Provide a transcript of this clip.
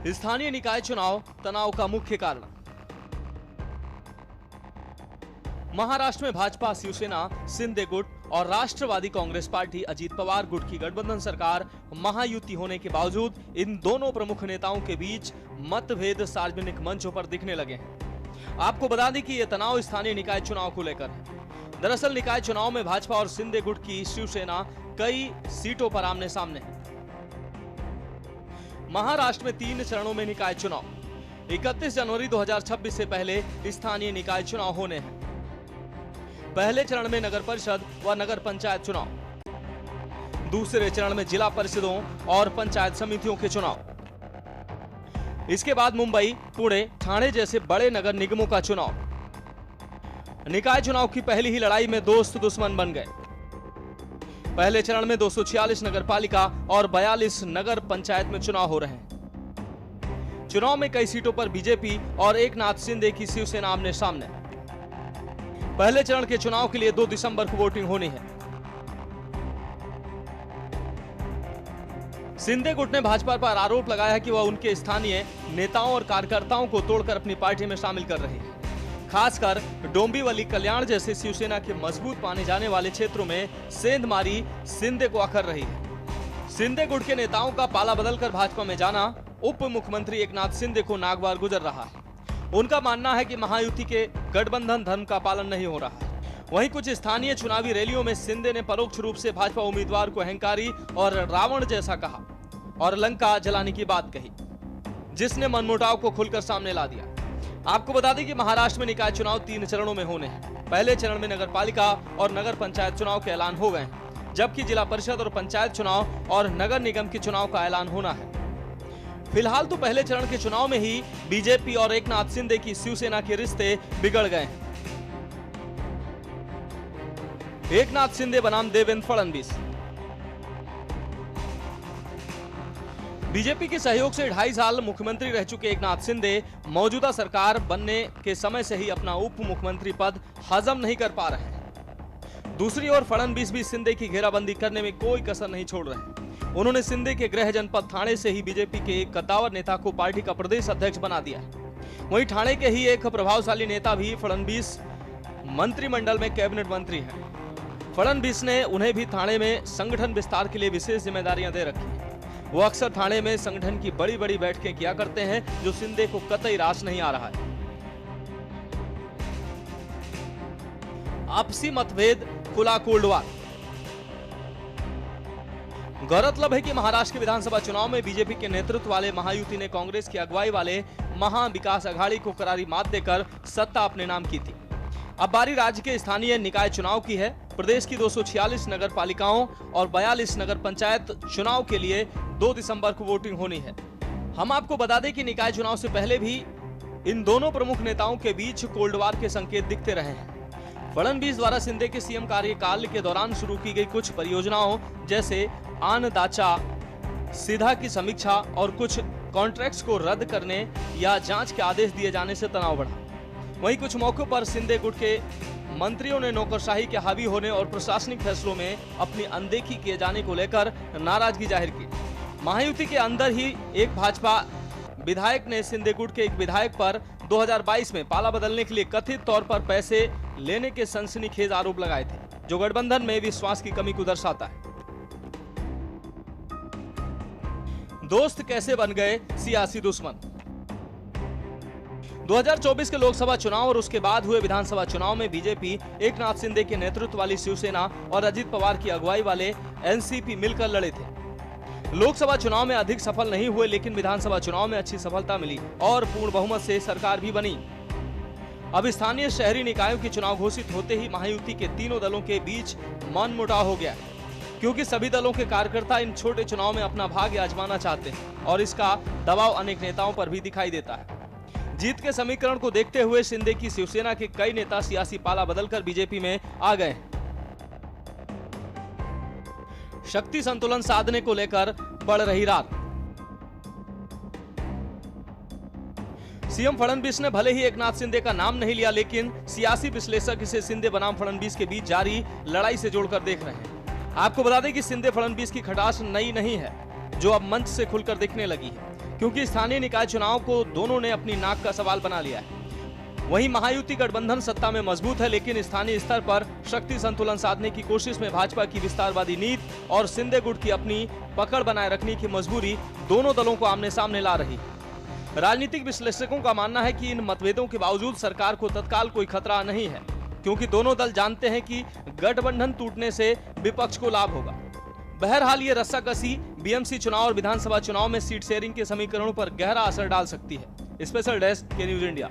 स्थानीय निकाय चुनाव तनाव का मुख्य कारण। महाराष्ट्र में भाजपा, शिवसेना, शिंदे गुट और राष्ट्रवादी कांग्रेस पार्टी अजीत पवार गुट की गठबंधन सरकार महायुति होने के बावजूद इन दोनों प्रमुख नेताओं के बीच मतभेद सार्वजनिक मंचों पर दिखने लगे हैं। आपको बता दें कि यह तनाव स्थानीय निकाय चुनाव को लेकर है। दरअसल निकाय चुनाव में भाजपा और शिंदे गुट की शिवसेना कई सीटों पर आमने सामने है। महाराष्ट्र में 3 चरणों में निकाय चुनाव। 31 जनवरी 2026 से पहले स्थानीय निकाय चुनाव होने हैं। पहले चरण में नगर परिषद व नगर पंचायत चुनाव, दूसरे चरण में जिला परिषदों और पंचायत समितियों के चुनाव, इसके बाद मुंबई, पुणे, ठाणे जैसे बड़े नगर निगमों का चुनाव। निकाय चुनाव की पहली ही लड़ाई में दोस्त दुश्मन बन गए। पहले चरण में 246 नगर पालिका और 42 नगर पंचायत में चुनाव हो रहे हैं। चुनाव में कई सीटों पर बीजेपी और एकनाथ शिंदे की शिवसेना आमने सामने। पहले चरण के चुनाव के लिए 2 दिसंबर को वोटिंग होनी है। शिंदे गुट ने भाजपा पर आरोप लगाया है कि वह उनके स्थानीय नेताओं और कार्यकर्ताओं को तोड़कर अपनी पार्टी में शामिल कर रही है। खासकर डोंबिवली, कल्याण जैसे शिवसेना के मजबूत माने जाने वाले क्षेत्रों में सेंधमारी शिंदे को अखर रही है। शिंदे गुट के नेताओं का पाला बदलकर भाजपा में जाना उप मुख्यमंत्री एकनाथ शिंदे को नागवार गुजर रहा है। उनका मानना है कि महायुति के गठबंधन धर्म का पालन नहीं हो रहा है। वहीं कुछ स्थानीय चुनावी रैलियों में शिंदे ने परोक्ष रूप से भाजपा उम्मीदवार को अहंकारी और रावण जैसा कहा और लंका जलाने की बात कही, जिसने मनमुटाव को खुलकर सामने ला दिया। आपको बता दें कि महाराष्ट्र में निकाय चुनाव 3 चरणों में होने हैं। पहले चरण में नगर पालिका और नगर पंचायत चुनाव के ऐलान हो गए हैं, जबकि जिला परिषद और पंचायत चुनाव और नगर निगम के चुनाव का ऐलान होना है। फिलहाल तो पहले चरण के चुनाव में ही बीजेपी और एकनाथ शिंदे की शिवसेना के रिश्ते बिगड़ गए हैं। एकनाथ शिंदे बनाम देवेंद्र फडणवीस। बीजेपी के सहयोग से 2.5 साल मुख्यमंत्री रह चुके एकनाथ शिंदे मौजूदा सरकार बनने के समय से ही अपना उप मुख्यमंत्री पद हजम नहीं कर पा रहे हैं। दूसरी ओर फडणवीस भी शिंदे की घेराबंदी करने में कोई कसर नहीं छोड़ रहे हैं। उन्होंने शिंदे के गृह जनपद ठाणे से ही बीजेपी के एक कद्दावर नेता को पार्टी का प्रदेश अध्यक्ष बना दिया है। वहीं ठाणे के ही एक प्रभावशाली नेता भी फडणवीस मंत्रिमंडल में कैबिनेट मंत्री हैं। फडणवीस ने उन्हें भी ठाणे में संगठन विस्तार के लिए विशेष जिम्मेदारियां दे रखी हैं। वो अक्सर ठाणे में संगठन की बड़ी बड़ी बैठकें किया करते हैं, जो शिंदे को कतई रास नहीं आ रहा है। आपसी मतभेद खुला कोल्डवार। गौरतलब है कि महाराष्ट्र के विधानसभा चुनाव में बीजेपी के नेतृत्व वाले महायुति ने कांग्रेस की अगुवाई वाले महा विकास अघाड़ी को करारी मात देकर सत्ता अपने नाम की थी। अब बारी राज्य के स्थानीय निकाय चुनाव की है। प्रदेश की 246 नगर पालिकाओं और 42 नगर पंचायत चुनाव के लिए 2 दिसंबर को वोटिंग होनी है। हम आपको बता दें कि निकाय चुनाव से पहले भी इन दोनों प्रमुख नेताओं के बीच कोल्ड वार के संकेत दिखते रहे हैं। फडणवीस द्वारा शिंदे के सीएम कार्यकाल के दौरान शुरू की गई कुछ परियोजनाओं जैसे अन्नदाता सीधा की समीक्षा और कुछ कॉन्ट्रैक्ट्स को रद्द करने या जांच के आदेश दिए जाने से तनाव बढ़ा। वहीं कुछ मौकों पर शिंदे गुट के मंत्रियों ने नौकरशाही के हावी होने और प्रशासनिक फैसलों में अपनी अनदेखी किए जाने को लेकर नाराजगी जाहिर की। महायुति के अंदर ही एक भाजपा विधायक ने शिंदे गुट के एक विधायक पर 2022 में पाला बदलने के लिए कथित तौर पर पैसे लेने के सनसनीखेज आरोप लगाए थे, जो गठबंधन में विश्वास की कमी को दर्शाता है। दोस्त कैसे बन गए सियासी दुश्मन। 2024 के लोकसभा चुनाव और उसके बाद हुए विधानसभा चुनाव में बीजेपी, एकनाथ शिंदे के नेतृत्व वाली शिवसेना और अजीत पवार की अगुवाई वाले एनसीपी मिलकर लड़े थे। लोकसभा चुनाव में अधिक सफल नहीं हुए, लेकिन विधानसभा चुनाव में अच्छी सफलता मिली और पूर्ण बहुमत से सरकार भी बनी। अब स्थानीय शहरी निकायों के चुनाव घोषित होते ही महायुति के तीनों दलों के बीच मनमुटाव हो गया, क्योंकि सभी दलों के कार्यकर्ता इन छोटे चुनाव में अपना भाग्य आजमाना चाहते हैं और इसका दबाव अनेक नेताओं पर भी दिखाई देता है। जीत के समीकरण को देखते हुए शिंदे की शिवसेना के कई नेता सियासी पाला बदलकर बीजेपी में आ गए हैं। शक्ति संतुलन साधने को लेकर बढ़ रही रात। सीएम फडणवीस ने भले ही एकनाथ शिंदे का नाम नहीं लिया, लेकिन सियासी विश्लेषक इसे शिंदे बनाम फडणवीस के बीच जारी लड़ाई से जोड़कर देख रहे हैं। आपको बता दें कि शिंदे फडणवीस की खटास नई नहीं है, जो अब मंच से खुलकर दिखने लगी है। क्योंकि स्थानीय निकाय चुनाव को दोनों ने अपनी नाक का सवाल बना लिया है। वहीं महायुति गठबंधन सत्ता में मजबूत है, लेकिन स्थानीय स्तर पर शक्ति संतुलन साधने की कोशिश में भाजपा की विस्तारवादी नीति और सिंधे गुट की अपनी पकड़ बनाए रखने की मजबूरी दोनों दलों को आमने सामने ला रही। राजनीतिक विश्लेषकों का मानना है कि इन मतभेदों के बावजूद सरकार को तत्काल कोई खतरा नहीं है, क्योंकि दोनों दल जानते हैं कि गठबंधन टूटने से विपक्ष को लाभ होगा। बहरहाल ये रस्साकसी बीएमसी चुनाव और विधानसभा चुनाव में सीट शेयरिंग के समीकरणों पर गहरा असर डाल सकती है। स्पेशल डेस्क के न्यूज इंडिया।